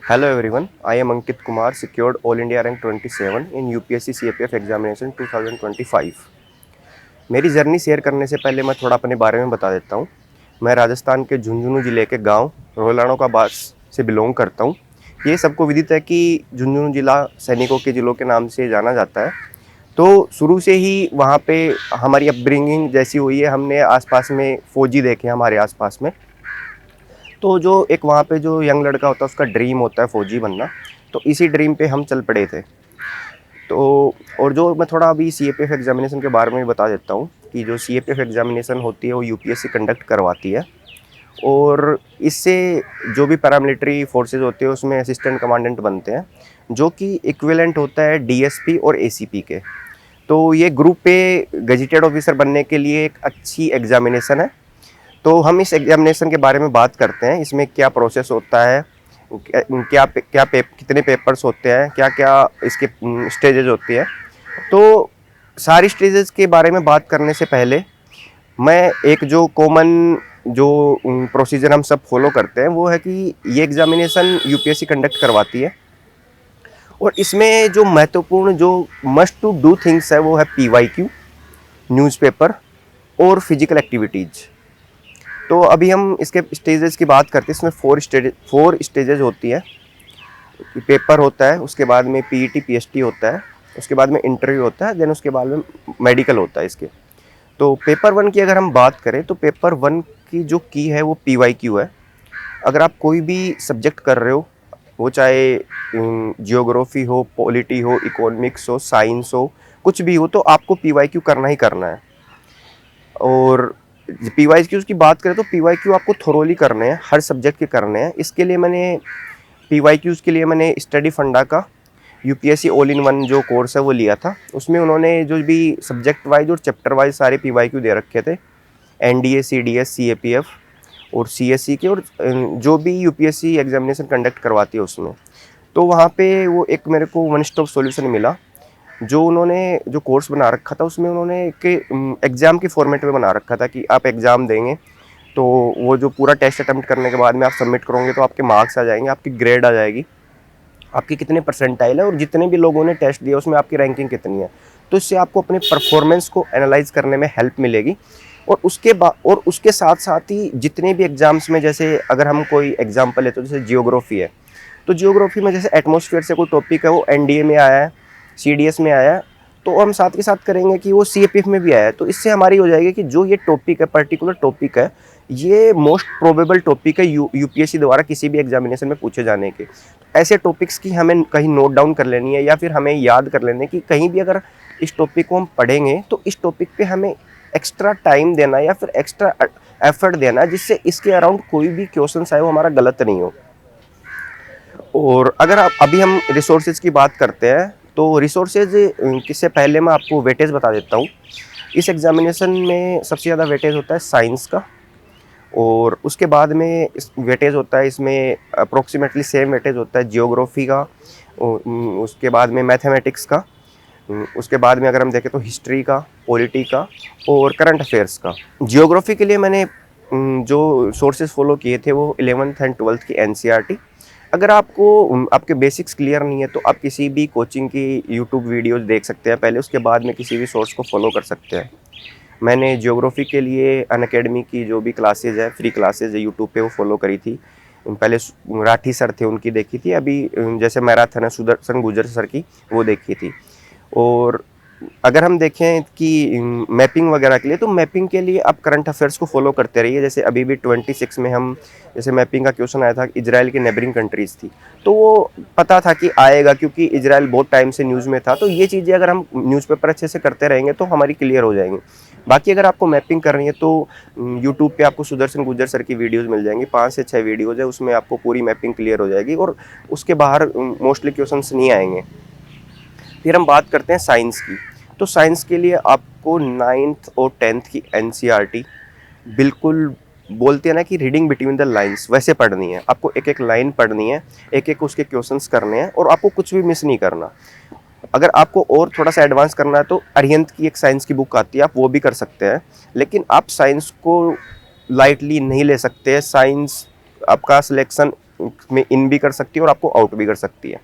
Hello everyone, I am Ankit Kumar, secured All India rank 27 in UPSC CAPF examination 2025। मेरी journey share करने से पहले मैं थोड़ा अपने बारे में बता देता हूँ। मैं राजस्थान के झुंझुनू जिले के गांव रोहलानो का बास से बिलोंग करता हूँ। ये सबको विदित है कि झुंझुनू जिला सैनिकों के जिलों के नाम से जाना जाता है। तो शुरू से ही वहाँ पे हमारी अपब्रिंगिंग जैसी हुई है, हमने आसपास में फौजी देखे हमारे आसपास में। तो जो एक वहाँ पे जो यंग लड़का होता है उसका ड्रीम होता है फौजी बनना, तो इसी ड्रीम पे हम चल पड़े थे। तो और जो मैं थोड़ा अभी सीएपीएफ एग्जामिनेशन के बारे में बता देता हूँ कि जो सीएपीएफ एग्जामिनेशन होती है वो यूपीएससी कंडक्ट करवाती है। और इससे जो भी पैरामिलिट्री फोर्सेज होते हैं उसमें असिस्टेंट कमांडेंट बनते हैं, जो कि इक्विवेलेंट होता है डीएसपी और एसीपी के। तो ये ग्रुप ए गजेटेड ऑफिसर बनने के लिए एक अच्छी एग्जामिनेशन है। तो हम इस एग्जामिनेशन के बारे में बात करते हैं, इसमें क्या प्रोसेस होता है, कितने पेपर्स होते हैं, क्या क्या इसके स्टेजेज होती है। तो सारी स्टेजेस के बारे में बात करने से पहले मैं एक जो कॉमन जो प्रोसीजर हम सब फॉलो करते हैं वो है कि ये एग्जामिनेशन यूपीएससी कंडक्ट करवाती है। और इसमें जो महत्वपूर्ण जो मस्ट टू डू थिंग्स है वो है पीवाईक्यू, न्यूज़पेपर और फिजिकल एक्टिविटीज़। तो अभी हम इसके स्टेजेस की बात करते हैं। इसमें फोर स्टेजेस होती है। पेपर होता है, उसके बाद में पीईटी पीएसटी होता है, उसके बाद में इंटरव्यू होता है, देन उसके बाद में मेडिकल होता है इसके। तो पेपर वन की अगर हम बात करें तो पेपर वन की जो की है वो पीवाईक्यू है। अगर आप कोई भी सब्जेक्ट कर रहे हो, वो चाहे जियोग्राफी हो, पॉलिटी हो, इकोनॉमिक्स हो, साइंस हो, कुछ भी हो, तो आपको पीवाईक्यू करना ही करना है। और पीवाईक्यूज की बात करें तो पीवाईक्यू आपको थोरोली करने हैं, हर सब्जेक्ट के करने हैं। इसके लिए मैंने पीवाईक्यूज के लिए मैंने स्टडी फंडा का यूपीएससी ऑल इन वन जो कोर्स है वो लिया था। उसमें उन्होंने जो भी सब्जेक्ट वाइज और चैप्टर वाइज सारे पीवाईक्यू दे रखे थे, एनडीए, सीडीएस, सीएपीएफ और सीएससी के, और जो भी यूपीएससी एग्जामिनेशन कंडक्ट करवाती है उसमें। तो वहाँ पे वो एक मेरे को वन स्टॉप सॉल्यूशन मिला। जो उन्होंने जो कोर्स बना रखा था उसमें उन्होंने एक एग्ज़ाम के फॉर्मेट में बना रखा था कि आप एग्ज़ाम देंगे तो वो जो पूरा टेस्ट अटेम्प्ट करने के बाद में आप सबमिट करोगे तो आपके मार्क्स आ जाएंगे, आपकी ग्रेड आ जाएगी, आपकी कितने परसेंटाइल है और जितने भी लोगों ने टेस्ट दिया उसमें आपकी रैंकिंग कितनी है। तो इससे आपको अपने परफॉर्मेंस को एनालाइज करने में हेल्प मिलेगी। और उसके साथ साथ ही जितने भी एग्जाम्स में, जैसे अगर हम कोई एग्जाम्पल लेते तो जैसे जियोग्राफी है, तो जियोग्राफी में जैसे एटमॉस्फेयर से कोई टॉपिक है वो एनडीए में आया है, सीडीएस में आया है, तो हम साथ के साथ करेंगे कि वो सीएपीएफ में भी आया है। तो इससे हमारी हो जाएगी कि जो ये टॉपिक है, पर्टिकुलर टॉपिक है, ये मोस्ट प्रोबेबल टॉपिक है यूपीएससी द्वारा किसी भी एग्जामिनेशन में पूछे जाने के। ऐसे टॉपिक्स की हमें कहीं नोट डाउन कर लेनी है या फिर हमें याद कर लेनी है कि कहीं भी अगर इस टॉपिक को हम पढ़ेंगे तो इस टॉपिक पे हमें एक्स्ट्रा टाइम देना या फिर एक्स्ट्रा एफर्ट देना, जिससे इसके अराउंड कोई भी क्वेश्चन आए वो हमारा गलत नहीं हो। और अगर आप अभी हम रिसोर्सेज की बात करते हैं तो रिसोर्सेज किससे पहले मैं आपको वेटेज बता देता हूँ। इस एग्जामिनेशन में सबसे ज़्यादा वेटेज होता है साइंस का, और उसके बाद में इस वेटेज होता है, इसमें अप्रोक्सीमेटली सेम वेटेज होता है जियोग्राफी का, उसके बाद में मैथमेटिक्स का, उसके बाद में अगर हम देखें तो हिस्ट्री का, पॉलिटी का और करंट अफेयर्स का। जियोग्राफी के लिए मैंने जो सोर्सेज फॉलो किए थे वो 11th एंड 12th की एनसीईआरटी। अगर आपको आपके बेसिक्स क्लियर नहीं है तो आप किसी भी कोचिंग की यूट्यूब वीडियोस देख सकते हैं पहले, उसके बाद में किसी भी सोर्स को फॉलो कर सकते हैं। मैंने जियोग्राफी के लिए अनअकैडमी की जो भी क्लासेज है, फ्री क्लासेज है यूट्यूब पे, वो फॉलो करी थी। पहले राठी सर थे उनकी देखी थी, अभी जैसे मैराथन है सुदर्शन गुजर सर की, वो देखी थी। और अगर हम देखें कि मैपिंग वगैरह के लिए, तो मैपिंग के लिए आप करंट अफेयर्स को फॉलो करते रहिए। जैसे अभी भी 26 में हम जैसे मैपिंग का क्वेश्चन आया था, इजराइल की नेबरिंग कंट्रीज़ थी, तो वो पता था कि आएगा क्योंकि इजराइल बहुत टाइम से न्यूज़ में था। तो ये चीज़ें अगर हम न्यूज़पेपर अच्छे से करते रहेंगे तो हमारी क्लियर हो जाएंगी। बाकी अगर आपको मैपिंग करनी है तो यूट्यूब पे आपको सुदर्शन गुजर सर की वीडियोज़ मिल जाएंगी, 5 से 6 वीडियोज़ है, उसमें आपको पूरी मैपिंग क्लियर हो जाएगी और उसके बाहर मोस्टली क्वेश्चन नहीं आएंगे। फिर हम बात करते हैं साइंस की। तो साइंस के लिए आपको 9th और 10th की एनसीईआरटी बिल्कुल, बोलते हैं ना कि रीडिंग बिटवीन द लाइंस, वैसे पढ़नी है। आपको एक एक लाइन पढ़नी है, एक एक उसके क्वेश्चंस करने हैं और आपको कुछ भी मिस नहीं करना। अगर आपको और थोड़ा सा एडवांस करना है तो अरिहंत की एक साइंस की बुक आती है, आप वो भी कर सकते हैं। लेकिन आप साइंस को लाइटली नहीं ले सकते। साइंस आपका सिलेक्शन में इन भी कर सकती है और आपको आउट भी कर सकती है।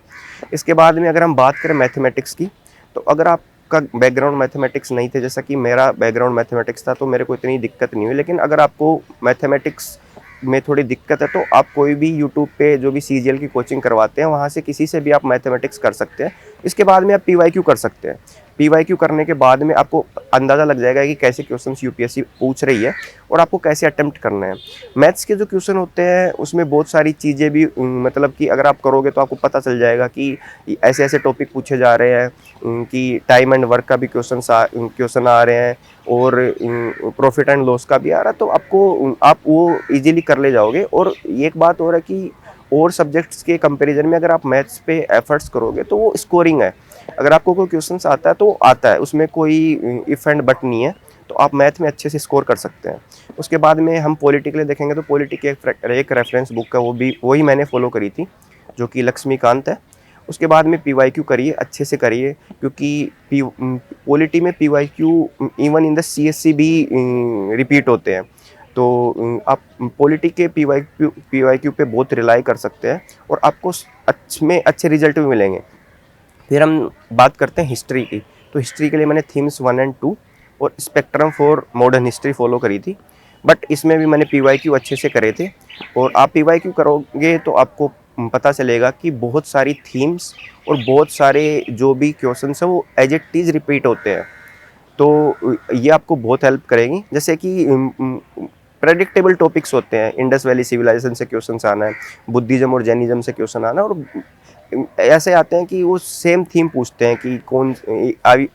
इसके बाद में अगर हम बात करें मैथमेटिक्स की, तो अगर आपका बैकग्राउंड मैथमेटिक्स नहीं थे, जैसा कि मेरा बैकग्राउंड मैथमेटिक्स था, तो मेरे को इतनी दिक्कत नहीं हुई। लेकिन अगर आपको मैथमेटिक्स में थोड़ी दिक्कत है तो आप कोई भी यूट्यूब पे जो भी सीजीएल की कोचिंग करवाते हैं वहाँ से किसी से भी आप मैथमेटिक्स कर सकते हैं। इसके बाद में आप पीवाईक्यू कर सकते हैं। पीवाईक्यू करने के बाद में आपको अंदाज़ा लग जाएगा कि कैसे क्वेश्चंस यूपीएससी पूछ रही है और आपको कैसे अटेम्प्ट करना है। मैथ्स के जो क्वेश्चन होते हैं उसमें बहुत सारी चीज़ें भी मतलब कि अगर आप करोगे तो आपको पता चल जाएगा कि ऐसे ऐसे टॉपिक पूछे जा रहे हैं, कि टाइम एंड वर्क का भी क्वेश्चन आ रहे हैं और प्रॉफिट एंड लॉस का भी आ रहा है, तो आपको आप वो इजीली कर ले जाओगे। और एक बात और है कि और सब्जेक्ट्स के कंपैरिजन में अगर आप मैथ्स पे एफर्ट्स करोगे तो वो स्कोरिंग है। अगर आपको कोई क्वेश्चंस आता है तो आता है, उसमें कोई इफ एंड बट नहीं है, तो आप मैथ में अच्छे से स्कोर कर सकते हैं। उसके बाद में हम पॉलिटी के लिए देखेंगे तो पॉलिटी की एक रेफरेंस बुक है, वो भी वही मैंने फॉलो करी थी, जो कि लक्ष्मीकांत है। उसके बाद में पीवाईक्यू करिए, अच्छे से करिए, क्योंकि पॉलिटी में PYQ even in the CSC भी रिपीट होते हैं। तो आप पॉलिटी के पीवाईक्यू पे बहुत रिलाई कर सकते हैं और आपको अच्छे रिजल्ट भी मिलेंगे। फिर हम बात करते हैं हिस्ट्री की। तो हिस्ट्री के लिए मैंने थीम्स 1 एंड 2 और spectrum for modern history follow करी थी, बट इसमें भी मैंने पीवाईक्यू अच्छे से करे थे। और आप पीवाईक्यू करोगे तो आपको पता चलेगा कि बहुत सारी थीम्स और बहुत सारे जो भी क्वेश्चंस हैं वो एज इट इज़ रिपीट होते हैं। तो ये आपको बहुत हेल्प करेगी। जैसे कि प्रेडिक्टेबल टॉपिक्स होते हैं, इंडस वैली सिविलाइजेशन से क्वेश्चंस आना है, बुद्धिज्म और जैनिज्म से क्वेश्चन आना है, और ऐसे आते हैं कि वो सेम थीम पूछते हैं कि कौन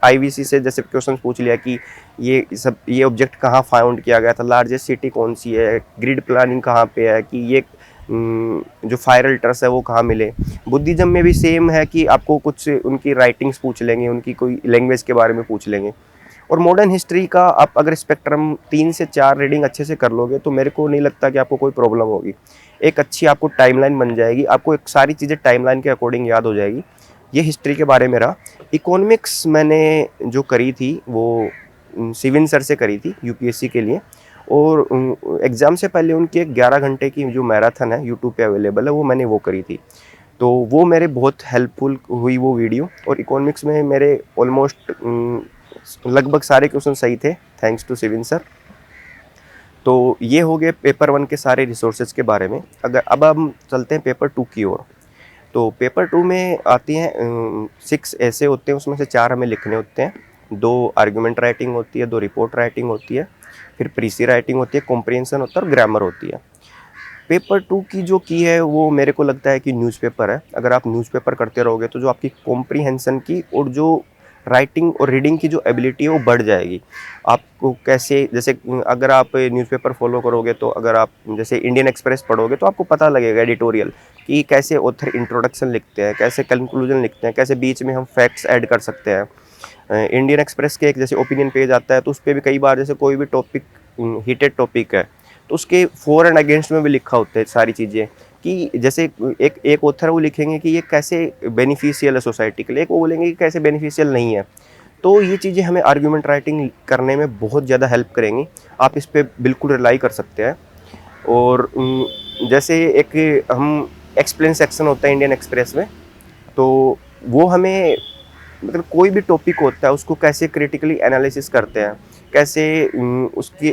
आईवीसी से जैसे क्वेश्चन पूछ लिया कि ये ऑब्जेक्ट कहाँ फाउंड किया गया था, लार्जेस्ट सिटी कौन सी है, ग्रिड प्लानिंग कहाँ पे है, कि ये जो फायरल ट्रस है वो कहाँ मिले। बुद्धिज्म में भी सेम है कि आपको कुछ उनकी राइटिंग्स पूछ लेंगे, उनकी कोई लैंग्वेज के बारे में पूछ लेंगे। और मॉडर्न हिस्ट्री का आप अगर स्पेक्ट्रम 3 से 4 रीडिंग अच्छे से कर लोगे तो मेरे को नहीं लगता कि आपको कोई प्रॉब्लम होगी। एक अच्छी आपको टाइमलाइन बन जाएगी, आपको एक सारी चीज़ें टाइमलाइन के अकॉर्डिंग याद हो जाएगी। ये हिस्ट्री के बारे में रहा। इकोनॉमिक्स मैंने जो करी थी वो सिविन सर से करी थी यूपीएससी के लिए, और एग्ज़ाम से पहले उनकी एक 11 घंटे की जो मैराथन है यूट्यूब पे अवेलेबल है, वो मैंने वो करी थी। तो वो मेरे बहुत हेल्पफुल हुई वो वीडियो। और इकोनॉमिक्स में मेरे ऑलमोस्ट लगभग सारे क्वेश्चन सही थे, थैंक्स टू सिविन सर। तो ये हो गए पेपर 1 के सारे रिसोर्सेज के बारे में। अब हम चलते हैं पेपर 2 की ओर। तो पेपर 2 में आती हैं 6 ऐसे होते हैं, उसमें से 4 हमें लिखने होते हैं, 2 आर्गुमेंट राइटिंग होती है, 2 रिपोर्ट राइटिंग होती है, फिर प्रीसी राइटिंग होती है, कॉम्प्रिहेंशन होता है और ग्रामर होती है। पेपर 2 की जो की है वो मेरे को लगता है कि न्यूज़पेपर है। अगर आप न्यूज़पेपर करते रहोगे तो जो आपकी कॉम्प्रिहेंशन की और जो राइटिंग और रीडिंग की जो एबिलिटी है वो बढ़ जाएगी। आपको कैसे, जैसे अगर आप न्यूज़पेपर फॉलो करोगे तो अगर आप जैसे इंडियन एक्सप्रेस पढ़ोगे तो आपको पता लगेगा एडिटोरियल कि कैसे ऑथर इंट्रोडक्शन लिखते हैं, कैसे कंक्लूजन लिखते हैं, कैसे बीच में हम फैक्ट्स ऐड कर सकते हैं। इंडियन एक्सप्रेस के एक जैसे ओपिनियन पेज आता है तो उस पर भी कई बार जैसे कोई भी टॉपिक हीटेड टॉपिक है तो उसके फॉर एंड अगेंस्ट में भी लिखा होता है सारी चीज़ें, कि जैसे एक ऑथर वो लिखेंगे कि ये कैसे बेनिफिशियल है सोसाइटी के लिए, एक वो बोलेंगे कि कैसे बेनिफिशियल नहीं है। तो ये चीज़ें हमें आर्गूमेंट राइटिंग करने में बहुत ज़्यादा हेल्प करेंगी। आप इस पर बिल्कुल रिलाई कर सकते हैं। और जैसे एक हम एक्सप्लेन सेक्शन होता है इंडियन एक्सप्रेस में, तो वो हमें मतलब कोई भी टॉपिक होता है उसको कैसे क्रिटिकली एनालिसिस करते हैं, कैसे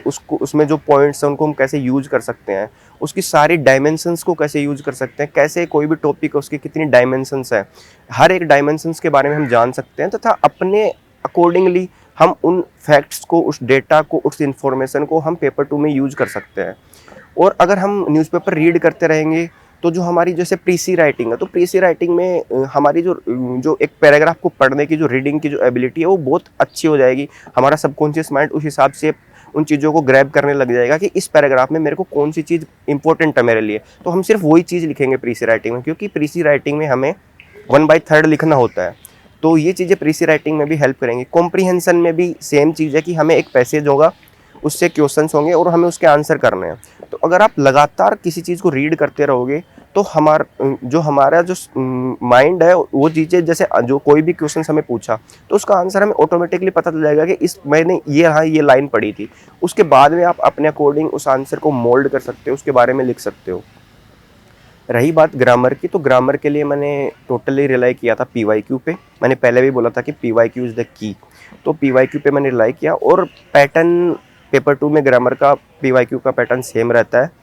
उसको उसमें जो पॉइंट्स हैं उनको हम कैसे यूज कर सकते हैं, उसकी सारी डायमेंशंस को कैसे यूज कर सकते हैं, कैसे कोई भी टॉपिक है उसकी कितनी डायमेंशंस है, हर एक डायमेंशंस के बारे में हम जान सकते हैं, तथा अपने अकॉर्डिंगली हम उन फैक्ट्स को, उस डेटा को, उस इंफॉर्मेशन को हम पेपर 2 में यूज कर सकते हैं। और अगर हम न्यूज़पेपर रीड करते रहेंगे तो जो हमारी जैसे प्रीसी राइटिंग है, तो प्रीसी राइटिंग में हमारी जो एक पैराग्राफ को पढ़ने की जो रीडिंग की जो एबिलिटी है वो बहुत अच्छी हो जाएगी। हमारा सबकॉन्शियस माइंड उस हिसाब से उन चीज़ों को ग्रैब करने लग जाएगा कि इस पैराग्राफ में मेरे को कौन सी चीज़ इंपॉर्टेंट है मेरे लिए, तो हम सिर्फ वही चीज़ लिखेंगे प्रीसी राइटिंग में, क्योंकि प्रीसी राइटिंग में हमें 1/3 लिखना होता है। तो ये चीज़ें प्रीसी राइटिंग में भी हेल्प करेंगी। कॉम्प्रीहेंशन में भी सेम चीज़ है कि हमें एक पैसेज होगा, उससे क्वेश्चंस होंगे और हमें उसके आंसर करने हैं। तो अगर आप लगातार किसी चीज़ को रीड करते रहोगे तो हमारा जो माइंड है वो चीज़ें, जैसे जो कोई भी क्वेश्चन हमें पूछा तो उसका आंसर हमें ऑटोमेटिकली पता चल जाएगा कि मैंने ये लाइन पढ़ी थी। उसके बाद में आप अपने अकॉर्डिंग उस आंसर को मोल्ड कर सकते हो, उसके बारे में लिख सकते हो। रही बात ग्रामर की, तो ग्रामर के लिए मैंने टोटली रिलाई किया था पीवाईक्यू पे। मैंने पहले भी बोला था कि पीवाईक्यू इज़ द की, तो पीवाईक्यू पे मैंने रिलाई किया। और पैटर्न पेपर 2 में ग्रामर का पीवाईक्यू का पैटर्न सेम रहता है।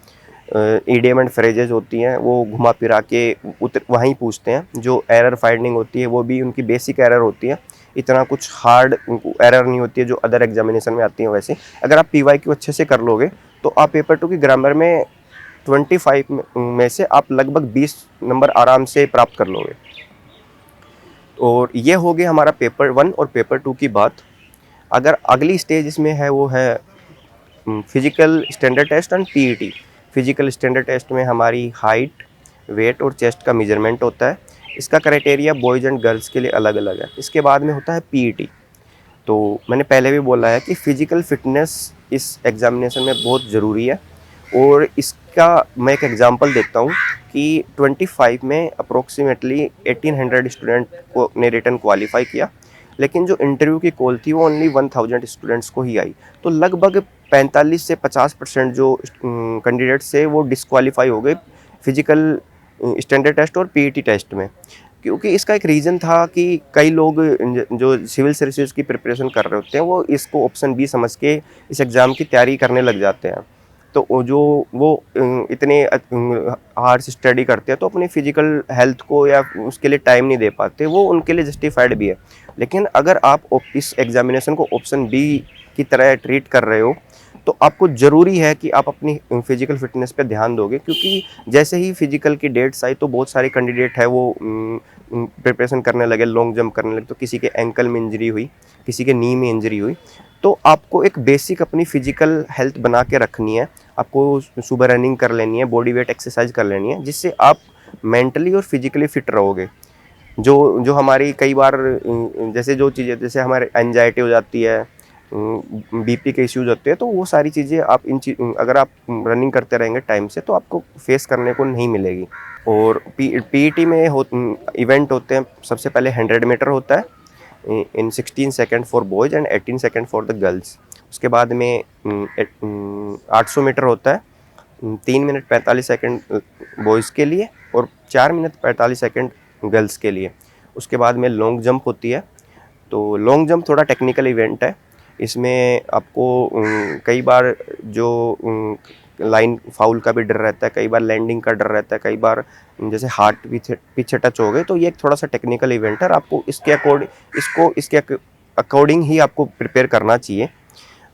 इडियम एंड फ्रेजेज होती हैं, वो घुमा फिरा के वहीं पूछते हैं। जो एरर फाइंडिंग होती है वो भी उनकी बेसिक एरर होती है, इतना कुछ हार्ड एरर नहीं होती है जो अदर एग्जामिनेशन में आती है। वैसे अगर आप पीवाईक्यू अच्छे से कर लोगे तो आप पेपर 2 की ग्रामर में 25 में से आप लगभग 20 नंबर आराम से प्राप्त कर लोगे। और ये हो गया हमारा पेपर 1 और पेपर 2 की बात। अगर अगली स्टेज इसमें है वो है physical standard test and PET. Physical standard test में हमारी हाइट, वेट और चेस्ट का मेजरमेंट होता है। इसका क्राइटेरिया बॉयज़ एंड गर्ल्स के लिए अलग अलग है। इसके बाद में होता है पीईटी। तो मैंने पहले भी बोला है कि फ़िज़िकल फ़िटनेस इस एग्ज़ामिनेशन में बहुत ज़रूरी है। और इसका मैं एक एग्ज़ाम्पल देखता हूँ कि 25 में अप्रोक्सीमेटली 1800 स्टूडेंट को ने रिटन क्वालिफ़ाई किया, लेकिन जो इंटरव्यू की कॉल थी वो ओनली 1000 स्टूडेंट्स को ही आई। तो लगभग 45 से 50% जो कैंडिडेट्स थे वो डिस्क्वालीफाई हो गए फिजिकल स्टैंडर्ड टेस्ट और पीईटी टेस्ट में। क्योंकि इसका एक रीज़न था कि कई लोग जो सिविल सर्विसेज की प्रिपरेशन कर रहे होते हैं वो इसको ऑप्शन बी समझ के इस एग्ज़ाम की तैयारी करने लग जाते हैं। तो वो इतने हार्ड से स्टडी करते हैं तो अपनी फिजिकल हेल्थ को या उसके लिए टाइम नहीं दे पाते, वो उनके लिए जस्टिफाइड भी है। लेकिन अगर आप इस एग्ज़ामिनेशन को ऑप्शन बी की तरह ट्रीट कर रहे हो तो आपको ज़रूरी है कि आप अपनी फिजिकल फिटनेस पे ध्यान दोगे, क्योंकि जैसे ही फिजिकल की डेट्स आई तो बहुत सारे कैंडिडेट है वो प्रिपरेशन करने लगे, लॉन्ग जंप करने लगे। तो किसी के एंकल में इंजरी हुई, किसी के नी में इंजरी हुई। तो आपको एक बेसिक अपनी फिजिकल हेल्थ बना के रखनी है। आपको सुबह रनिंग कर लेनी है, बॉडी वेट एक्सरसाइज कर लेनी है, जिससे आप मेंटली और फिजिकली फिट रहोगे। जो जो हमारी कई बार जैसे जो चीज़ें जैसे हमारे एंजाइटी हो जाती है, बीपी के इश्यूज होते हैं, तो वो सारी चीज़ें आप अगर आप रनिंग करते रहेंगे टाइम से तो आपको फेस करने को नहीं मिलेगी। और पीईटी में इवेंट होते हैं। सबसे पहले 100 मीटर होता है इन 16 second for boys and 18 second for the girls. उसके बाद में 800 मीटर होता है 3 मिनट 45 सेकेंड बॉयज़ के लिए और 4 मिनट 45 सेकेंड गर्ल्स के लिए। उसके बाद में लॉन्ग जंप होती है। तो लॉन्ग जंप थोड़ा टेक्निकल इवेंट है। इसमें आपको कई बार जो लाइन फाउल का भी डर रहता है, कई बार लैंडिंग का डर रहता है, कई बार जैसे हार्ट पीछे टच हो गए। तो ये एक थोड़ा सा टेक्निकल इवेंट है और आपको इसके अकॉर्डिंग ही आपको प्रिपेयर करना चाहिए।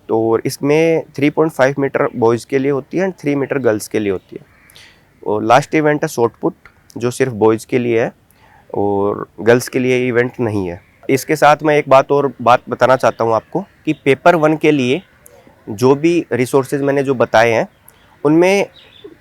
तो इसमें 3.5 मीटर बॉयज़ के लिए होती है एंड 3 मीटर गर्ल्स के लिए होती है। और लास्ट इवेंट है शॉर्ट पुट, जो सिर्फ बॉयज़ के लिए है और गर्ल्स के लिए इवेंट नहीं है। इसके साथ मैं एक बात बताना चाहता हूँ आपको कि पेपर 1 के लिए जो भी रिसोर्सेज मैंने जो बताए हैं उनमें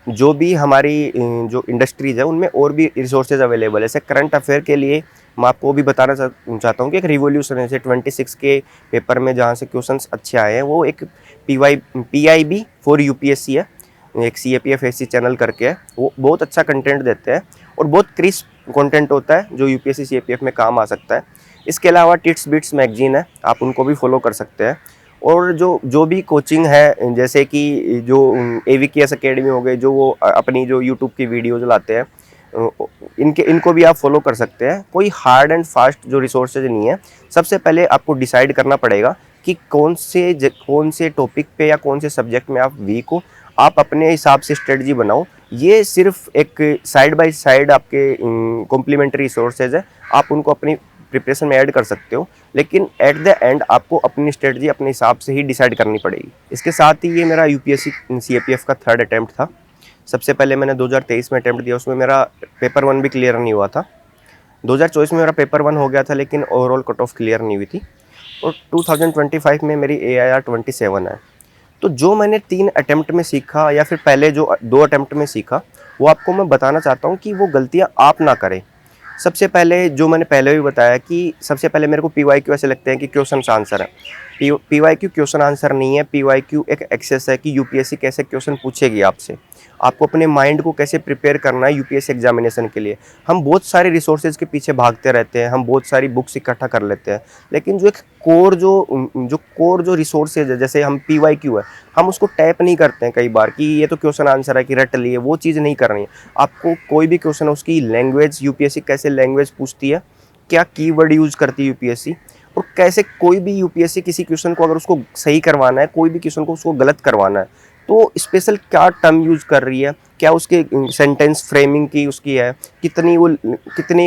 जो भी हमारी जो इंडस्ट्रीज़ है उनमें और भी रिसोर्सेज अवेलेबल है। जैसे करंट अफेयर के लिए मैं आपको भी बताना चाहता हूँ कि एक रिवॉल्यूशन है। जैसे 26 के पेपर में जहाँ से क्वेश्चंस अच्छे आए हैं वो एक PIB फॉर यूपीएससी है, एक CAPF चैनल करके है। वो बहुत अच्छा कंटेंट देते हैं और बहुत क्रिस्प कंटेंट होता है जो यूपीएससी CAPF में काम आ सकता है। इसके अलावा टिट्स बिट्स मैगजीन है, आप उनको भी फॉलो कर सकते हैं। और जो भी कोचिंग है जैसे कि जो AVKS अकेडमी हो गए, जो वो अपनी जो यूट्यूब की वीडियोज लाते हैं, इनको भी आप फॉलो कर सकते हैं। कोई हार्ड एंड फास्ट जो रिसोर्सेज नहीं है। सबसे पहले आपको डिसाइड करना पड़ेगा कि कौन से टॉपिक पे या कौन से सब्जेक्ट में आप वीक हो। आप अपने हिसाब से स्ट्रेटजी बनाओ। ये सिर्फ एक साइड बाय साइड आपके कॉम्प्लीमेंट्री रिसोर्सेज है, आप उनको अपनी प्रिपरेशन में ऐड कर सकते हो, लेकिन एट द एंड आपको अपनी स्ट्रेटजी अपने हिसाब से ही डिसाइड करनी पड़ेगी। इसके साथ ही ये मेरा यूपीएससी CAPF का 3rd अटैम्प्ट था। सबसे पहले मैंने 2023 में अटैम्प्ट दिया, उसमें मेरा पेपर 1 भी क्लियर नहीं हुआ था। 2024 में मेरा पेपर 1 हो गया था लेकिन ओवरऑल कट ऑफ क्लियर नहीं हुई थी। और 2025 में मेरी AIR 27 है। तो जो मैंने 3 अटैम्प्ट में सीखा या फिर पहले जो 2 अटैम्प्ट में सीखा वो आपको मैं बताना चाहता हूँ कि वो गलतियाँ आप ना करें। सबसे पहले जो मैंने पहले भी बताया कि सबसे पहले मेरे को PYQ ऐसे लगते हैं कि क्वेश्चन आंसर है। PYQ क्वेश्चन आंसर नहीं है। PYQ एक एक्सेस है कि यूपीएससी कैसे क्वेश्चन पूछेगी आपसे। आपको अपने माइंड को कैसे प्रिपेयर करना है यूपीएससी एग्जामिनेशन के लिए। हम बहुत सारे रिसोर्सेज के पीछे भागते रहते हैं, हम बहुत सारी बुक्स इकट्ठा कर लेते हैं, लेकिन जो एक कोर जो रिसोर्सेज है, जैसे हम पीवाईक्यू है, हम उसको टैप नहीं करते हैं कई बार कि ये तो क्वेश्चन आंसर है कि रट लिए, वो चीज़ नहीं करनी है। आपको कोई भी क्वेश्चन है उसकी लैंग्वेज, यूपीएससी कैसे लैंग्वेज पूछती है, क्या कीवर्ड यूज़ करती है यूपीएससी, और कैसे कोई भी यूपीएससी किसी क्वेश्चन को अगर उसको सही करवाना है, कोई भी क्वेश्चन को उसको गलत करवाना है, तो स्पेशल क्या टर्म यूज़ कर रही है, क्या उसके सेंटेंस फ्रेमिंग की उसकी है, कितनी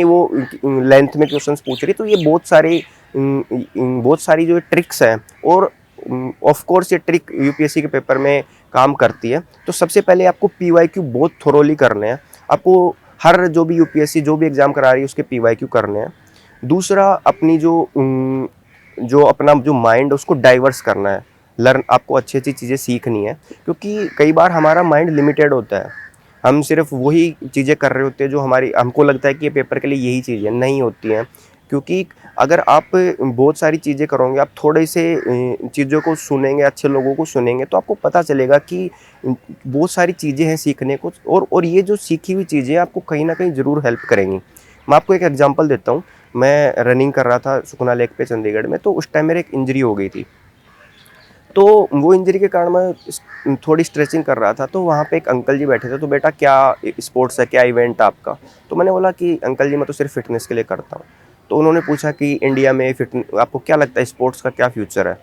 वो लेंथ में क्वेश्चंस पूछ रही है। तो ये बहुत सारी जो ट्रिक्स हैं, और ऑफ कोर्स ये ट्रिक यूपीएससी के पेपर में काम करती है। तो सबसे पहले आपको पीवाईक्यू बहुत थोरोली करने हैं। आपको हर जो भी यूपीएससी जो भी एग्ज़ाम करा रही है उसके पीवाईक्यू करने हैं। दूसरा, अपनी जो अपना जो माइंड उसको डाइवर्स करना है, आपको अच्छी अच्छी चीज़ें सीखनी है, क्योंकि कई बार हमारा माइंड लिमिटेड होता है। हम सिर्फ वही चीज़ें कर रहे होते हैं जो हमको लगता है कि ये पेपर के लिए यही चीज़ें नहीं होती हैं। क्योंकि अगर आप बहुत सारी चीज़ें करोगे, आप थोड़े से चीज़ों को सुनेंगे, अच्छे लोगों को सुनेंगे, तो आपको पता चलेगा कि बहुत सारी चीज़ें हैं सीखने को, और ये जो सीखी हुई चीज़ें आपको कहीं ना कहीं ज़रूर हेल्प करेंगी। मैं आपको एक एग्जांपल देता हूँ। मैं रनिंग कर रहा था सुखना लेक पे चंडीगढ़ में, तो उस टाइम मेरे एक इंजरी हो गई थी। तो वो इंजरी के कारण मैं थोड़ी स्ट्रेचिंग कर रहा था, तो वहाँ पे एक अंकल जी बैठे थे। तो बेटा क्या स्पोर्ट्स है, क्या इवेंट है आपका? तो मैंने बोला कि अंकल जी मैं तो सिर्फ फिटनेस के लिए करता हूँ। तो उन्होंने पूछा कि इंडिया में आपको क्या लगता है स्पोर्ट्स का क्या फ्यूचर है?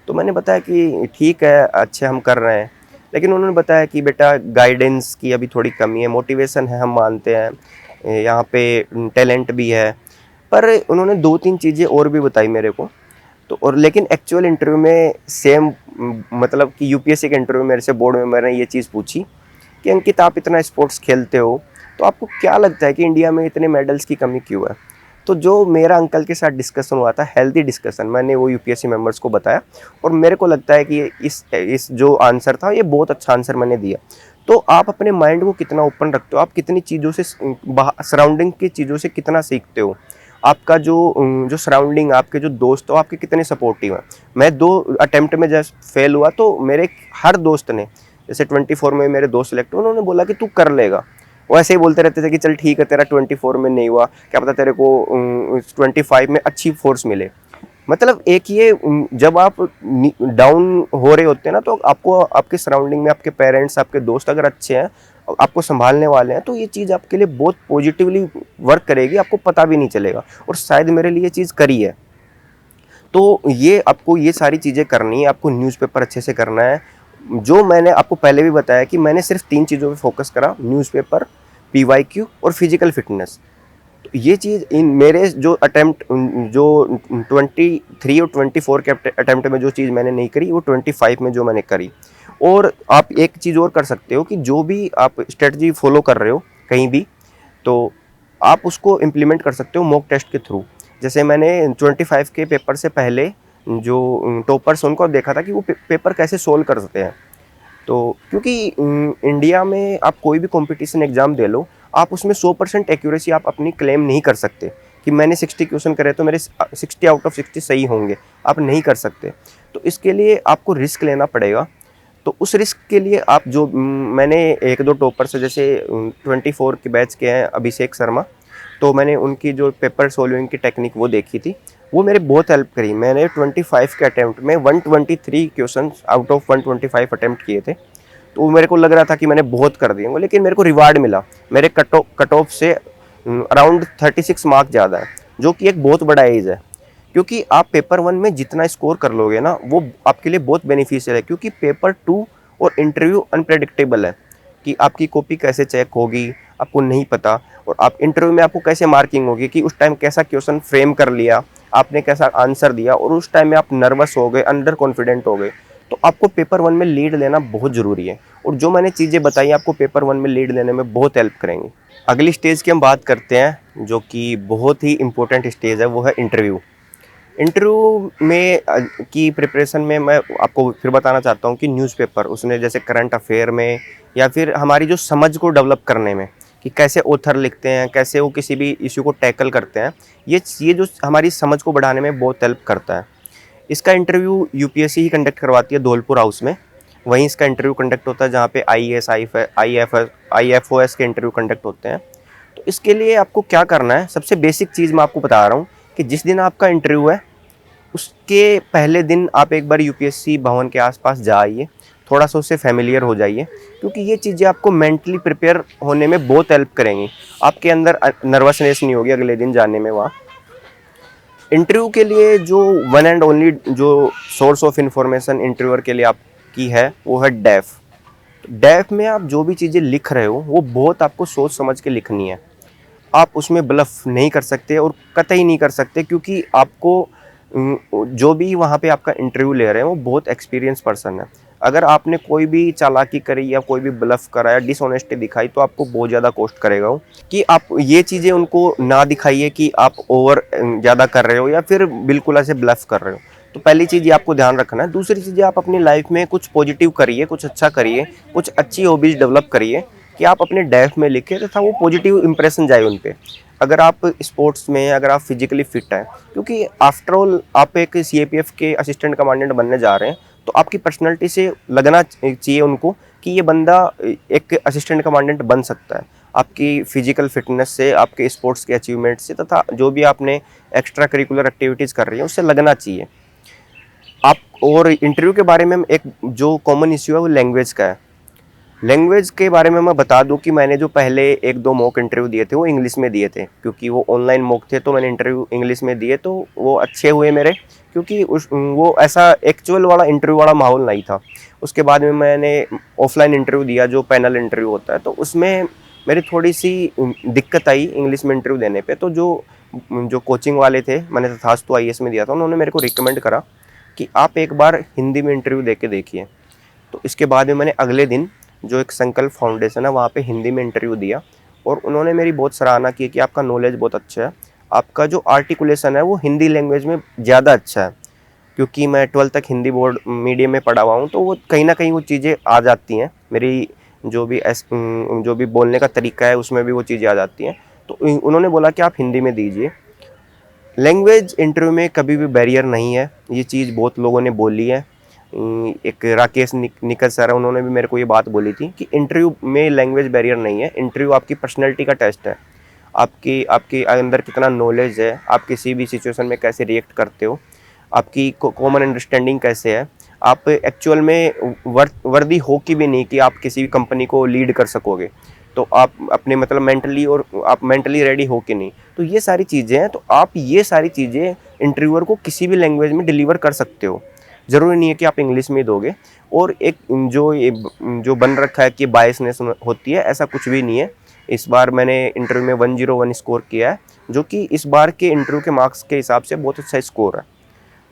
तो मैंने बताया कि ठीक है, अच्छे हम कर रहे हैं। लेकिन उन्होंने बताया कि बेटा गाइडेंस की अभी थोड़ी कमी है, मोटिवेशन है हम मानते हैं, यहाँ पे टैलेंट भी है। पर उन्होंने 2-3 चीज़ें और भी बताई मेरे को। तो और लेकिन एक्चुअल इंटरव्यू में सेम, मतलब कि यूपीएससी के इंटरव्यू में मेरे से बोर्ड में मैंने ये चीज़ पूछी कि अंकित आप इतना स्पोर्ट्स खेलते हो, तो आपको क्या लगता है कि इंडिया में इतने मेडल्स की कमी क्यों है? तो जो मेरा अंकल के साथ डिस्कशन हुआ था, हेल्दी डिस्कशन, मैंने वो यूपीएससी मेंबर्स को बताया, और मेरे को लगता है कि इस जो आंसर था ये बहुत अच्छा आंसर मैंने दिया। तो आप अपने माइंड को कितना ओपन रखते हो, आप कितनी चीज़ों से, सराउंडिंग की चीज़ों से कितना सीखते हो, आपका जो सराउंडिंग, आपके जो दोस्त हो आपके कितने सपोर्टिव हैं। मैं 2 अटेम्प्ट में जब फेल हुआ, तो मेरे हर दोस्त ने, जैसे 24 में मेरे दोस्त सिलेक्ट हुए, उन्होंने बोला कि तू कर लेगा। वो ऐसे ही बोलते रहते थे कि चल ठीक है, तेरा 24 में नहीं हुआ, क्या पता तेरे को 25 में अच्छी फोर्स मिले। मतलब एक ये, जब आप डाउन हो रहे होते हैं ना, तो आपको आपके सराउंडिंग में आपके पेरेंट्स, आपके दोस्त अगर अच्छे हैं, आपको संभालने वाले हैं, तो ये चीज़ आपके लिए बहुत पॉजिटिवली वर्क करेगी, आपको पता भी नहीं चलेगा। और शायद मेरे लिए ये चीज़ करी है। तो ये आपको ये सारी चीज़ें करनी है, आपको न्यूज़पेपर अच्छे से करना है। जो मैंने आपको पहले भी बताया कि मैंने सिर्फ 3 चीज़ों पे फोकस करा, न्यूज़पेपर, पीवाईक्यू और फिजिकल फिटनेस। तो ये चीज़ इन मेरे जो अटेम्प्ट, जो 23 और 24 के अटेम्प्ट में जो चीज़ मैंने नहीं करी, वो 25 में जो मैंने करी। और आप एक चीज़ और कर सकते हो कि जो भी आप स्ट्रेटजी फॉलो कर रहे हो कहीं भी, तो आप उसको इम्प्लीमेंट कर सकते हो मॉक टेस्ट के थ्रू। जैसे मैंने 25 के पेपर से पहले जो टॉपर्स उनको देखा था कि वो पेपर कैसे सोल्व करते हैं। तो क्योंकि इंडिया में आप कोई भी कंपटीशन एग्ज़ाम दे लो, आप उसमें 100% एक्यूरेसी आप अपनी क्लेम नहीं कर सकते कि मैंने 60 क्वेश्चन करे तो मेरे 60 आउट ऑफ 60 सही होंगे, आप नहीं कर सकते। तो इसके लिए आपको रिस्क लेना पड़ेगा। तो उस रिस्क के लिए आप मैंने 1-2 टॉपर से, जैसे 24 के बैच के हैं अभिषेक शर्मा, तो मैंने उनकी जो पेपर सोल्विंग की टेक्निक वो देखी थी, वो मेरे बहुत हेल्प करी। मैंने 25 के अटैम्प्ट में 123 क्वेश्चन आउट ऑफ 125 अटैम्प्ट किए थे। तो मेरे को लग रहा था कि मैंने बहुत कर दिए होंगे, लेकिन मेरे को रिवार्ड मिला। मेरे कट ऑफ से अराउंड 36 मार्क ज़्यादा है, जो कि एक बहुत बड़ा एज है। क्योंकि आप पेपर 1 में जितना स्कोर कर लोगे ना, वो आपके लिए बहुत बेनिफिशियल है। क्योंकि पेपर 2 और इंटरव्यू अनप्रेडिक्टेबल है कि आपकी कॉपी कैसे चेक होगी, आपको नहीं पता। और आप इंटरव्यू में आपको कैसे मार्किंग होगी कि उस टाइम कैसा क्वेश्चन फ्रेम कर लिया, आपने कैसा आंसर दिया, और उस टाइम में आप नर्वस हो गए, अंडर कॉन्फिडेंट हो गए। तो आपको पेपर 1 में लीड लेना बहुत ज़रूरी है। और जो मैंने चीज़ें बताई आपको पेपर 1 में लीड लेने में बहुत हेल्प करेंगी। अगली स्टेज की हम बात करते हैं, जो कि बहुत ही इंपॉर्टेंट स्टेज है, वो है इंटरव्यू। इंटरव्यू में की प्रिपरेशन में मैं आपको फिर बताना चाहता हूँ कि न्यूज़पेपर, उसने जैसे करंट अफेयर में, या फिर हमारी जो समझ को डेवलप करने में, कि कैसे ऑथर लिखते हैं, कैसे वो किसी भी इशू को टैकल करते हैं, ये जो हमारी समझ को बढ़ाने में बहुत हेल्प करता है। इसका इंटरव्यू यूपीएससी ही कंडक्ट करवाती है धौलपुर हाउस में। वहीं इसका इंटरव्यू कंडक्ट होता है जहाँ पे आईएएस आईएफओएस के इंटरव्यू कंडक्ट होते हैं। तो इसके लिए आपको क्या करना है, सबसे बेसिक चीज़ मैं आपको बता रहा हूँ कि जिस दिन आपका इंटरव्यू है उसके पहले दिन आप एक बार यूपीएससी भवन के आसपास जा आइए, थोड़ा सा उससे फेमिलियर हो जाइए, क्योंकि ये चीज़ें आपको मेंटली प्रिपेयर होने में बहुत हेल्प करेंगी। आपके अंदर नर्वसनेस नहीं होगी अगले दिन जाने में वहाँ। इंटरव्यू के लिए जो वन एंड ओनली जो सोर्स ऑफ इंफॉर्मेशन इंटरव्यूअर के लिए आपकी है वो है डेफ। डेफ में आप जो भी चीज़ें लिख रहे हो वो बहुत आपको सोच समझ के लिखनी है। आप उसमें ब्लफ नहीं कर सकते और कतई नहीं कर सकते, क्योंकि आपको जो भी वहाँ पे आपका इंटरव्यू ले रहे हैं वो बहुत एक्सपीरियंस पर्सन है। अगर आपने कोई भी चालाकी करी या कोई भी ब्लफ करा या डिसऑनेस्टी दिखाई तो आपको बहुत ज़्यादा कॉस्ट करेगा वो। कि आप ये चीज़ें उनको ना दिखाइए कि आप ओवर ज़्यादा कर रहे हो या फिर बिल्कुल ऐसे ब्लफ कर रहे हो। तो पहली चीज़ ये आपको ध्यान रखना है। दूसरी चीज़, आप अपनी लाइफ में कुछ पॉजिटिव करिए, कुछ अच्छा करिए, कुछ अच्छी हॉबीज़ डेवलप करिए कि आप अपने डेफ में लिखें तथा वो पॉजिटिव इंप्रेशन जाए उन पे। अगर आप स्पोर्ट्स में, अगर आप फिजिकली फिट हैं, क्योंकि आफ्टर ऑल आप एक सीएपीएफ के असिस्टेंट कमांडेंट बनने जा रहे हैं, तो आपकी पर्सनैलिटी से लगना चाहिए उनको कि ये बंदा एक असिस्टेंट कमांडेंट बन सकता है। आपकी फिजिकल फिटनेस से, आपके स्पोर्ट्स के अचीवमेंट से तथा जो भी आपने एक्स्ट्रा करिकुलर एक्टिविटीज़ कर रही हैं उससे लगना चाहिए आप। और इंटरव्यू के बारे में एक जो कॉमन इश्यू है वो लैंग्वेज का है। लैंग्वेज के बारे में मैं बता दूं कि मैंने जो पहले एक दो मॉक इंटरव्यू दिए थे वो इंग्लिश में दिए थे, क्योंकि वो ऑनलाइन मॉक थे, तो मैंने इंटरव्यू इंग्लिश में दिए तो वो अच्छे हुए मेरे, क्योंकि वो ऐसा एक्चुअल वाला इंटरव्यू वाला माहौल नहीं था। उसके बाद में मैंने ऑफलाइन इंटरव्यू दिया जो पैनल इंटरव्यू होता है, तो उसमें मेरी थोड़ी सी दिक्कत आई इंग्लिश में इंटरव्यू देने पर। तो जो कोचिंग वाले थे, मैंने तथास्तु आईएएस में दिया था, उन्होंने मेरे को रिकमेंड करा कि आप एक बार हिंदी में इंटरव्यू दे के देखिए। तो इसके बाद में मैंने अगले दिन जो एक संकल्प फाउंडेशन है वहाँ पे हिंदी में इंटरव्यू दिया, और उन्होंने मेरी बहुत सराहना की कि आपका नॉलेज बहुत अच्छा है, आपका जो आर्टिकुलेशन है वो हिंदी लैंग्वेज में ज़्यादा अच्छा है। क्योंकि मैं 12th तक हिंदी बोर्ड मीडियम में पढ़ा हुआ हूँ, तो वो कहीं ना कहीं वो चीज़ें आ जाती हैं, मेरी जो भी बोलने का तरीका है उसमें भी वो चीज़ें आ जाती हैं। तो उन्होंने बोला कि आप हिंदी में दीजिए। लैंग्वेज इंटरव्यू में कभी भी बैरियर नहीं है, ये चीज़ बहुत लोगों ने बोली है। एक राकेश निकल सर है, उन्होंने भी मेरे को ये बात बोली थी कि इंटरव्यू में लैंग्वेज बैरियर नहीं है, इंटरव्यू आपकी पर्सनैलिटी का टेस्ट है। आपकी आपके अंदर कितना नॉलेज है, आप किसी भी सिचुएशन में कैसे रिएक्ट करते हो, आपकी कॉमन अंडरस्टैंडिंग कैसे है, आप एक्चुअल में वर्दी हो कि भी नहीं कि आप किसी भी कंपनी को लीड कर सकोगे, तो आप अपने मतलब मेंटली और आप मेंटली रेडी हो कि नहीं। तो ये सारी चीज़ें हैं, तो आप ये सारी चीज़ें इंटरव्यूअर को किसी भी लैंग्वेज में डिलीवर कर सकते हो। ज़रूरी नहीं है कि आप इंग्लिश में ही दोगे। और एक जो बन रखा है कि बायसनेस होती है, ऐसा कुछ भी नहीं है। इस बार मैंने इंटरव्यू में 101 स्कोर किया है, जो कि इस बार के इंटरव्यू के मार्क्स के हिसाब से बहुत अच्छा स्कोर है।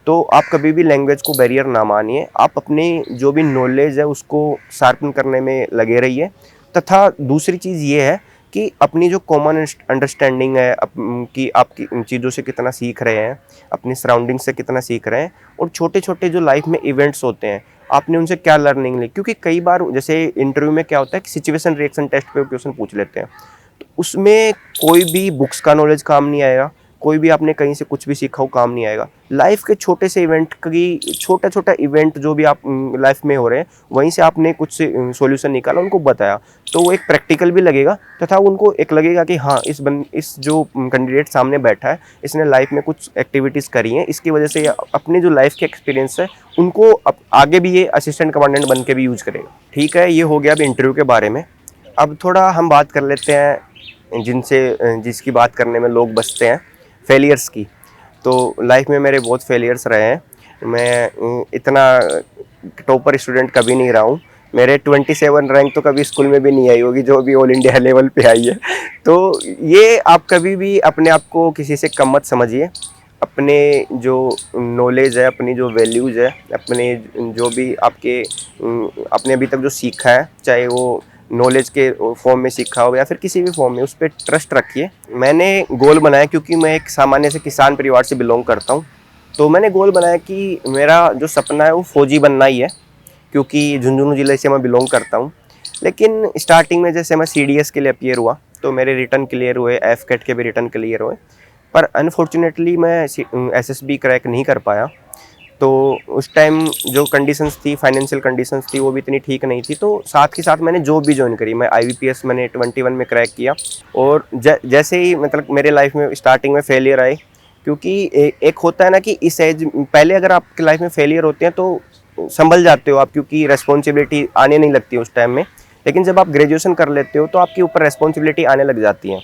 तो आप कभी भी लैंग्वेज को बैरियर ना मानिए, आप अपनी जो भी नॉलेज है उसको शार्पन करने में लगे रहिए। तथा दूसरी चीज़ ये है कि अपनी जो कॉमन अंडरस्टैंडिंग है कि आप इन चीज़ों से कितना सीख रहे हैं, अपनी सराउंडिंग से कितना सीख रहे हैं, और छोटे छोटे जो लाइफ में इवेंट्स होते हैं आपने उनसे क्या लर्निंग ली। क्योंकि कई बार जैसे इंटरव्यू में क्या होता है कि सिचुएशन रिएक्शन टेस्ट पे क्वेश्चन पूछ लेते हैं, तो उसमें कोई भी बुक्स का नॉलेज काम नहीं आएगा, कोई भी आपने कहीं से कुछ भी सीखा हो काम नहीं आएगा। लाइफ के छोटे से इवेंट की छोटा छोटा इवेंट जो भी आप लाइफ में हो रहे हैं वहीं से आपने कुछ सॉल्यूशन निकाला, उनको बताया, तो वो एक प्रैक्टिकल भी लगेगा तथा उनको एक लगेगा कि हाँ इस जो कैंडिडेट सामने बैठा है इसने लाइफ में कुछ एक्टिविटीज़ करी हैं, इसकी वजह से अपनी जो लाइफ के एक्सपीरियंस है उनको आगे भी ये असिस्टेंट कमांडेंट बन के भी यूज करेगा। ठीक है, ये हो गया अब इंटरव्यू के बारे में। अब थोड़ा हम बात कर लेते हैं जिसकी बात करने में लोग बचते हैं, फेलियर्स की। तो लाइफ में मेरे बहुत फेलियर्स रहे हैं, मैं इतना टॉपर स्टूडेंट कभी नहीं रहा हूँ। मेरे 27 रैंक तो कभी स्कूल में भी नहीं आई होगी जो भी ऑल इंडिया लेवल पे आई है। तो ये आप कभी भी अपने आप को किसी से कम मत समझिए। अपने जो नॉलेज है, अपनी जो वैल्यूज़ है, अपने जो भी आपने अभी तक जो सीखा है, चाहे वो नॉलेज के फॉर्म में सीखा हो या फिर किसी भी फॉर्म में, उस पर ट्रस्ट रखिए। मैंने गोल बनाया, क्योंकि मैं एक सामान्य से किसान परिवार से बिलोंग करता हूँ, तो मैंने गोल बनाया कि मेरा जो सपना है वो फौजी बनना ही है, क्योंकि झुंझुनू ज़िले से मैं बिलोंग करता हूँ। लेकिन स्टार्टिंग में जैसे मैं सीडीएस के लिए अपीयर हुआ तो मेरे रिटर्न क्लियर हुए, एफकेट के भी रिटर्न क्लियर हुए, पर अनफॉर्चुनेटली मैं एसएसबी क्रैक नहीं कर पाया। तो उस टाइम जो कंडीशंस थी, फाइनेंशियल कंडीशंस थी, वो भी इतनी ठीक नहीं थी। तो साथ के साथ मैंने जॉब भी जॉइन करी। मैं आईबीपीएस मैंने 21 में क्रैक किया। और जैसे ही मतलब मेरे लाइफ में स्टार्टिंग में फेलियर आए, क्योंकि एक होता है ना कि इस एज पहले अगर आपकी लाइफ में फेलियर होते हैं तो संभल जाते हो आप, क्योंकि रेस्पॉन्सिबिलिटी आने नहीं लगती उस टाइम में। लेकिन जब आप ग्रेजुएशन कर लेते हो तो आपके ऊपर रेस्पॉन्सिबिलिटी आने लग जाती है।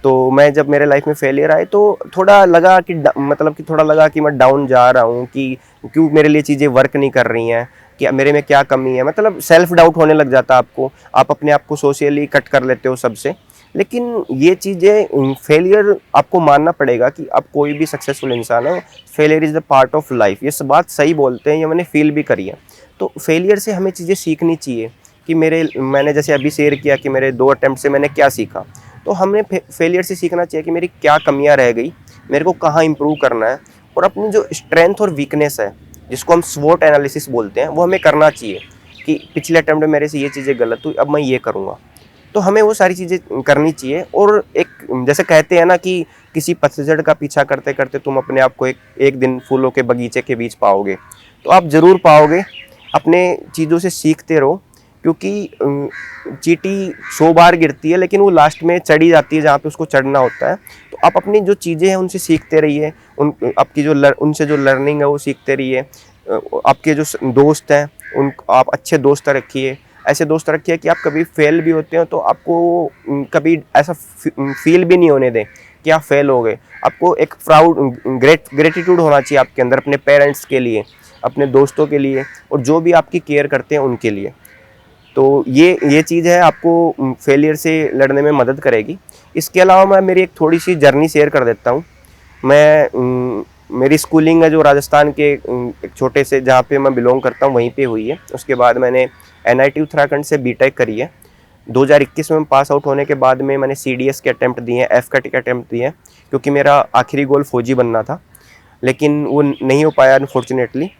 तो मैं जब मेरे लाइफ में फेलियर आए तो थोड़ा लगा कि मतलब कि थोड़ा लगा कि मैं डाउन जा रहा हूँ, कि क्यों मेरे लिए चीज़ें वर्क नहीं कर रही हैं, कि मेरे में क्या कमी है। मतलब सेल्फ डाउट होने लग जाता है आपको, आप अपने आप को सोशली कट कर लेते हो सबसे। लेकिन ये चीज़ें, फेलियर आपको मानना पड़ेगा कि आप कोई भी सक्सेसफुल इंसान है, failure is the part of life. ये सब बात सही बोलते हैं, ये मैंने फील भी करी है। तो फेलियर से हमें चीज़ें सीखनी चाहिए कि मैंने जैसे अभी शेयर किया कि मेरे 2 अटेम्प्ट से मैंने क्या सीखा। तो हमें फेलियर से सीखना चाहिए कि मेरी क्या कमियां रह गई, मेरे को कहाँ इंप्रूव करना है, और अपनी जो स्ट्रेंथ और वीकनेस है, जिसको हम स्वॉट एनालिसिस बोलते हैं, वो हमें करना चाहिए कि पिछले अटेम्प्ट में मेरे से ये चीज़ें गलत हुई, अब मैं ये करूँगा। तो हमें वो सारी चीज़ें करनी चाहिए। और एक जैसे कहते हैं ना कि किसी पतझड़ का पीछा करते करते तुम अपने आप को एक दिन फूलों के बगीचे के बीच पाओगे, तो आप ज़रूर पाओगे। अपने चीज़ों से सीखते रहो, क्योंकि चींटी 100 बार गिरती है लेकिन वो लास्ट में चढ़ी जाती है जहाँ पे उसको चढ़ना होता है। तो आप अपनी जो चीज़ें हैं उनसे सीखते रहिए, आपकी उनसे जो लर्निंग है वो सीखते रहिए। आपके जो दोस्त हैं उन आप अच्छे दोस्त रखिए, ऐसे दोस्त रखिए कि आप कभी फेल भी होते हो तो आपको कभी ऐसा फील भी नहीं होने दें कि आप फेल हो गए। आपको एक प्राउड ग्रेटिट्यूड होना चाहिए आपके अंदर, अपने पेरेंट्स के लिए, अपने दोस्तों के लिए, और जो भी आपकी केयर करते हैं उनके लिए। तो ये चीज़ है, आपको फेलियर से लड़ने में मदद करेगी। इसके अलावा मैं मेरी एक थोड़ी सी जर्नी शेयर कर देता हूँ। मेरी स्कूलिंग है जो राजस्थान के एक छोटे से जहाँ पे मैं बिलोंग करता हूँ वहीं पे हुई है। उसके बाद मैंने एनआईटी उत्तराखंड से बीटेक करी है। 2021 में पास आउट होने के बाद में मैंने सीडीएस के अटैम्प्ट दिए हैं, एफकैट के अटैम्प्ट दिए हैं, क्योंकि मेरा आखिरी गोल फौजी बनना था, लेकिन वो नहीं हो पाया अनफॉर्चुनेटली।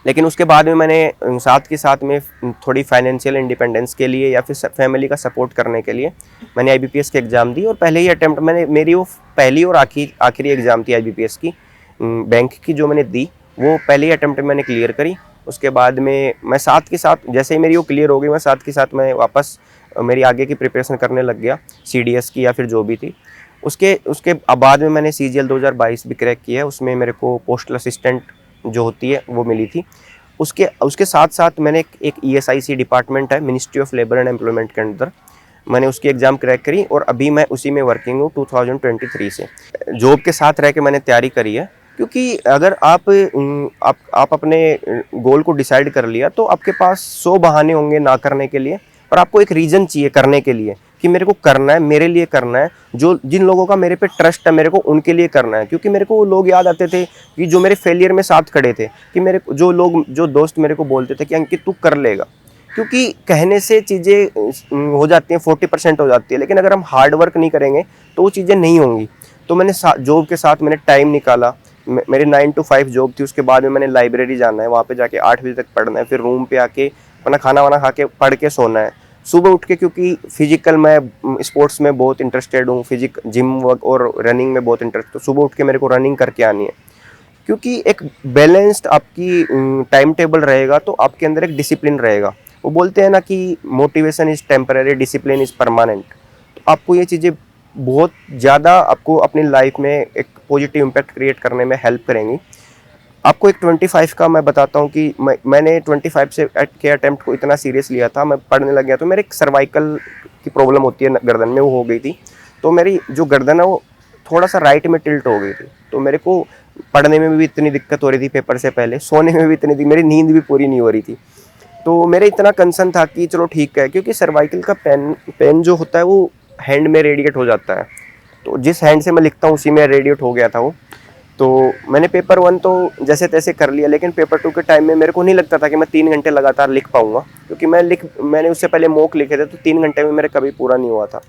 लेकिन उसके बाद में मैंने साथ के साथ में थोड़ी फाइनेंशियल इंडिपेंडेंस के लिए या फिर फैमिली का सपोर्ट करने के लिए मैंने आईबीपीएस की एग्ज़ाम दी। और पहले ही अटैम्प्ट मेरी वो पहली और आखिरी एग्ज़ाम थी आईबीपीएस की, बैंक की, जो मैंने दी वो पहले ही अटैम्प्ट में मैंने क्लियर करी। उसके बाद में मैं साथ के साथ, जैसे ही मेरी वो क्लियर हो गई, मैं साथ के साथ मैं वापस मेरी आगे की प्रिपरेशन करने लग गया, सीडीएस की या फिर जो भी थी। उसके उसके बाद में मैंने सीजीएल 2022 भी क्रैक किया है। उसमें मेरे को पोस्टल असिस्टेंट जो होती है वो मिली थी। उसके उसके साथ साथ मैंने एक ईएसआईसी डिपार्टमेंट है ministry of labour and employment के अंदर, मैंने उसकी एग्ज़ाम क्रैक करी और अभी मैं उसी में वर्किंग हूँ 2023 से। जॉब के साथ रह के मैंने तैयारी करी है, क्योंकि अगर आप अपने गोल को डिसाइड कर लिया तो आपके पास 100 बहाने होंगे ना करने के लिए, और आपको एक रीज़न चाहिए करने के लिए कि मेरे को करना है, मेरे लिए करना है। जो जिन लोगों का मेरे पे ट्रस्ट है, मेरे को उनके लिए करना है। क्योंकि मेरे को वो लोग याद आते थे कि जो मेरे फेलियर में साथ खड़े थे, कि मेरे जो दोस्त मेरे को बोलते थे कि अंकित तू कर लेगा। क्योंकि कहने से चीज़ें हो जाती हैं, 40% हो जाती है, लेकिन अगर हम हार्ड वर्क नहीं करेंगे तो वो चीज़ें नहीं होंगी। तो मैंने जॉब के साथ मैंने टाइम निकाला। मेरी 9 to 5 जॉब थी। उसके बाद में मैंने लाइब्रेरी जाना है, वहाँ पे जाके 8 बजे तक पढ़ना है, फिर रूम पे आके अपना खाना वाना खा के पढ़ के सोना है। सुबह उठ के, क्योंकि फिजिकल मैं स्पोर्ट्स में बहुत इंटरेस्टेड हूँ, जिम वर्क और रनिंग में बहुत इंटरेस्ट, तो सुबह उठ के मेरे को रनिंग करके आनी है। क्योंकि एक बैलेंस्ड आपकी टाइम टेबल रहेगा तो आपके अंदर एक डिसिप्लिन रहेगा। वो बोलते हैं ना कि motivation is temporary, discipline is permanent. तो आपको ये चीज़ें बहुत ज़्यादा आपको अपनी लाइफ में एक पॉजिटिव इम्पैक्ट क्रिएट करने में हेल्प करेंगी। आपको एक 25 का मैं बताता हूँ कि मैंने 25 से के अटैम्प्ट को इतना सीरियस लिया था। मैं पढ़ने लग गया तो मेरे एक सर्वाइकल की प्रॉब्लम होती है गर्दन में, वो हो गई थी। तो मेरी जो गर्दन है वो थोड़ा सा राइट में टिल्ट हो गई थी। तो मेरे को पढ़ने में भी इतनी दिक्कत हो रही थी पेपर से पहले, सोने में भी इतनी थी, मेरी नींद भी पूरी नहीं हो रही थी। तो मेरे इतना कंसर्न था कि चलो ठीक है, क्योंकि सर्वाइकल का पेन जो होता है वो हैंड में रेडिएट हो जाता है। तो जिस हैंड से मैं लिखता हूँ उसी में रेडिएट हो गया था वो। तो मैंने पेपर 1 तो जैसे तैसे कर लिया, लेकिन पेपर 2 के टाइम में मेरे को नहीं लगता था कि मैं 3 घंटे लगातार लिख पाऊंगा, क्योंकि मैंने उससे पहले मॉक लिखे थे तो 3 घंटे में मेरे कभी पूरा नहीं हुआ था।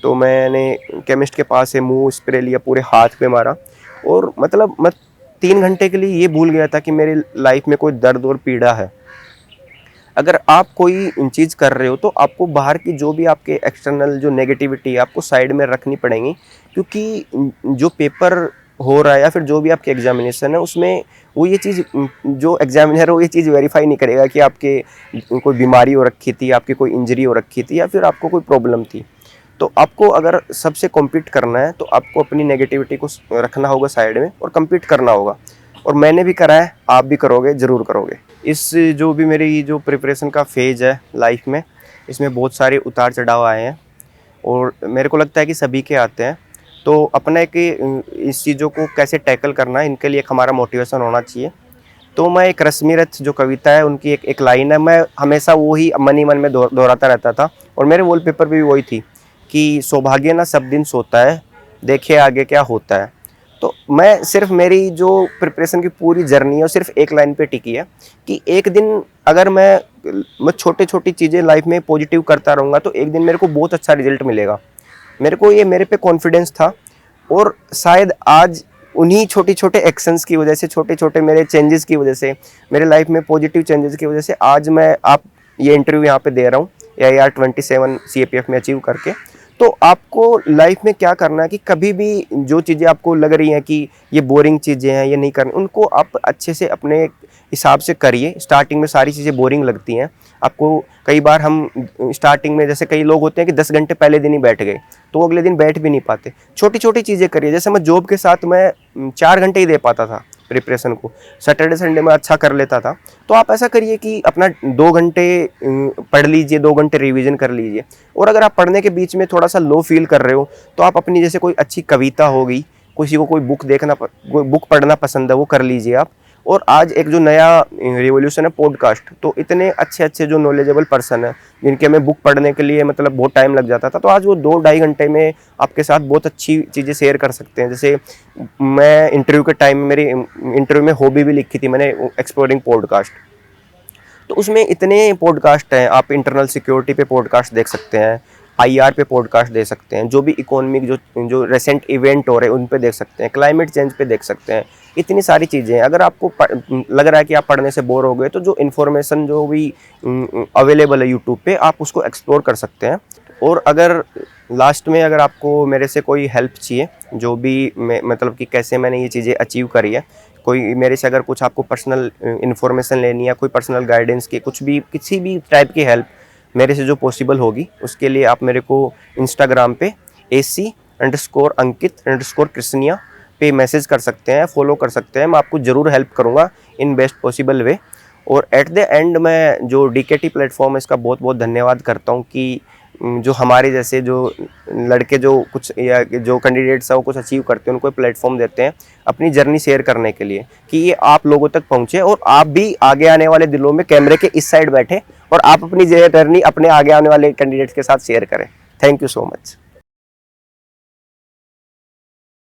तो मैंने केमिस्ट के पास से मुंह स्प्रे लिया, पूरे हाथ पे मारा, और मतलब मैं 3 घंटे के लिए ये भूल गया था कि मेरी लाइफ में कोई दर्द और पीड़ा है। अगर आप कोई चीज़ कर रहे हो तो आपको बाहर की जो भी आपके एक्सटर्नल जो नेगेटिविटी है आपको साइड में रखनी पड़ेंगी, क्योंकि जो पेपर हो रहा है या फिर जो भी आपके एग्जामिनेशन है उसमें वो ये चीज़ जो एग्जामिनर है वो ये चीज़ वेरीफाई नहीं करेगा कि आपके कोई बीमारी हो रखी थी, आपकी कोई इंजरी हो रखी थी या फिर आपको कोई प्रॉब्लम थी। तो आपको अगर सबसे कॉम्पीट करना है तो आपको अपनी नेगेटिविटी को रखना होगा साइड में और कम्पीट करना होगा। और मैंने भी करा है, आप भी करोगे, ज़रूर करोगे। इस जो भी मेरी जो प्रिपरेशन का फेज़ है लाइफ में, इसमें बहुत सारे उतार चढ़ाव आए हैं और मेरे को लगता है कि सभी के आते हैं। तो अपने के इस चीज़ों को कैसे टैकल करना है, इनके लिए एक हमारा मोटिवेशन होना चाहिए। तो मैं एक रश्मि रथ जो कविता है उनकी एक लाइन है, मैं हमेशा वो ही मन ही मन में दोहराता रहता था और मेरे वॉलपेपर पे भी वही थी कि सौभाग्य ना सब दिन सोता है, देखे आगे क्या होता है। तो मैं सिर्फ मेरी जो प्रिपरेशन की पूरी जर्नी है वो सिर्फ एक लाइन पे टिकी है कि एक दिन अगर मैं छोटी छोटी चीज़ें लाइफ में पॉजिटिव करता रहूँगा तो एक दिन मेरे को बहुत अच्छा रिजल्ट मिलेगा। मेरे को ये मेरे पे कॉन्फिडेंस था और शायद आज उन्हीं छोटे छोटे एक्शंस की वजह से, छोटे छोटे मेरे चेंजेस की वजह से, मेरे लाइफ में पॉजिटिव चेंजेस की वजह से आज मैं आप ये इंटरव्यू यहाँ पे दे रहा हूँ AIR-27 CAPF में अचीव करके। तो आपको लाइफ में क्या करना है कि कभी भी जो चीज़ें आपको लग रही हैं कि ये बोरिंग चीज़ें हैं, ये नहीं करनी, उनको आप अच्छे से अपने हिसाब से करिए। स्टार्टिंग में सारी चीज़ें बोरिंग लगती हैं आपको। कई बार हम स्टार्टिंग में, जैसे कई लोग होते हैं कि 10 घंटे पहले दिन ही बैठ गए तो अगले दिन बैठ भी नहीं पाते। छोटी छोटी चीज़ें करिए। जैसे मैं जॉब के साथ मैं 4 घंटे ही दे पाता था प्रिपरेशन को, सैटरडे संडे में अच्छा कर लेता था। तो आप ऐसा करिए कि अपना 2 घंटे पढ़ लीजिए, 2 घंटे रिवीजन कर लीजिए। और अगर आप पढ़ने के बीच में थोड़ा सा लो फील कर रहे हो तो आप अपनी जैसे कोई अच्छी कविता होगी, किसी को कोई बुक पढ़ना पसंद है वो कर लीजिए आप। और आज एक जो नया रिवोल्यूशन है पॉडकास्ट, तो इतने अच्छे अच्छे जो नॉलेजेबल पर्सन है जिनके हमें बुक पढ़ने के लिए मतलब बहुत टाइम लग जाता था, तो आज वो 2-2.5 घंटे में आपके साथ बहुत अच्छी चीज़ें शेयर कर सकते हैं। जैसे मैं इंटरव्यू के टाइम में, मेरी इंटरव्यू में हॉबी भी लिखी थी मैंने, एक्सप्लोरिंग पॉडकास्ट। तो उसमें इतने पॉडकास्ट हैं, आप इंटरनल सिक्योरिटी पे पॉडकास्ट देख सकते हैं, IR पे पॉडकास्ट दे सकते हैं, जो भी इकोनॉमिक जो रिसेंट इवेंट हो रहे हैं उन पे देख सकते हैं, क्लाइमेट चेंज पे देख सकते हैं। इतनी सारी चीज़ें हैं। अगर आपको लग रहा है कि आप पढ़ने से बोर हो गए तो जो इन्फॉर्मेशन जो भी अवेलेबल है यूट्यूब पे, आप उसको एक्सप्लोर कर सकते हैं। और अगर लास्ट में अगर आपको मेरे से कोई हेल्प चाहिए, जो भी मतलब कि कैसे मैंने ये चीज़ें अचीव करी है, कोई मेरे से अगर कुछ आपको पर्सनल इन्फॉर्मेशन लेनी है, कोई पर्सनल गाइडेंस की, कुछ भी किसी भी टाइप की हेल्प मेरे से जो पॉसिबल होगी, उसके लिए आप मेरे को इंस्टाग्राम पे AC_अंकित_कृष्णिया पे मैसेज कर सकते हैं, फॉलो कर सकते हैं। मैं आपको ज़रूर हेल्प करूँगा इन बेस्ट पॉसिबल वे। और एट द एंड मैं जो DKT प्लेटफॉर्म है इसका बहुत बहुत धन्यवाद करता हूँ कि जो हमारे जैसे जो लड़के जो कुछ या जो कैंडिडेट्स हैं वो कुछ अचीव करते हैं, उनको प्लेटफॉर्म देते हैं अपनी जर्नी शेयर करने के लिए कि ये आप लोगों तक पहुँचे और आप भी आगे आने वाले दिनों में कैमरे के इस साइड बैठे और आप अपनी जर्नी अपने आगे आने वाले कैंडिडेट्स के साथ शेयर करें। Thank you so much.